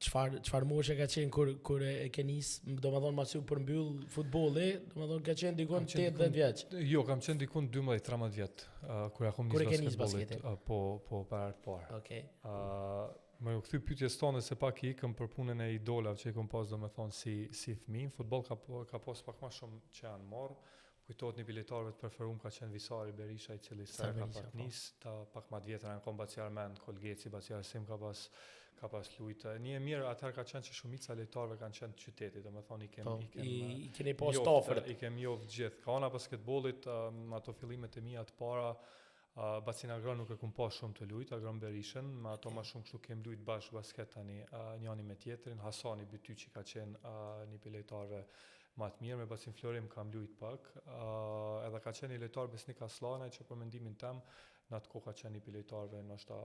çfarë moshe ka qenë kur e ke nis, domethënë mos u përmbyll futbolli, domethënë ka qenë dikon 8-10 vjeç. Jo, kam qenë dikon 12-13 vjet, kur akum nis basketbollit. Po para parë. Okej. Më u kthy pyetjes tonë se pak i ikëm për punën e idolave që i kam pas domethënë si fëmijë. Futboll ka pas pak më shumë që janë marrë. Kujtohet një biletarëve të preferuar ka qenë Visari Berisha, i cili sa ka pak nis, ta pak më të vjetra në kombat Armend, Kolgeci, Baciar Sim ka pas lujtë. Një e mirë atëherë ka qenë që shumica lojtarëve kanë qenë të qytetit, domethënë i keni pas stafërt. I kemi jovë gjithë. Ka ana basketbollit, ato fillimet e mia të para, Bacin Agron nuk e kum pas shumë të lujt, Agron Berishën, ma ato ma shumë kështu kem lujt bashkë basket tani, njani me tjetrin, Hasani Bytyçi ka qenë një prej lojtarëve ma të mirë, me Bacin Florim kam lujt pak, edhe ka qenë një lojtar Besnik Aslanaj që për mendimin tem, në atë kohë ka qenë një prej lojtarëve ndoshta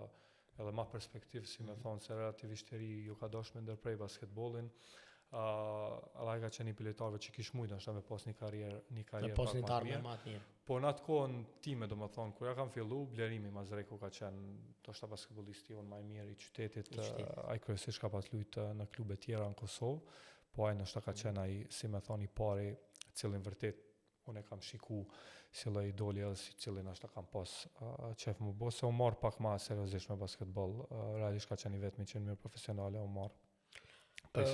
edhe ma perspektiv, si me thonë, se relativisht e ri ju ka dashur me ndërprej basketbollin. Edhe ka qenë një prej lojtarëve që kish mujt ndoshta me pas një karrierë pas një tarme më të mirë. Po në atë kohën time, domethënë, kur ja kam fillu, Blerimi Mazreku ka qenë ndoshta basketbollisti jon më i mirë i qytetit, ai kryesisht ka pas lujtë në klube tjera në Kosovë, po ai ndoshta ka qenë ai, si më thoni, i pari, i cili vërtet unë e kam shiku si lloj idoli edhe si cilin ndoshta kam pas qef më bë se u marr pak më seriozisht me basketboll, realisht ka qenë vetëm që në mënyrë profesionale u marr. Për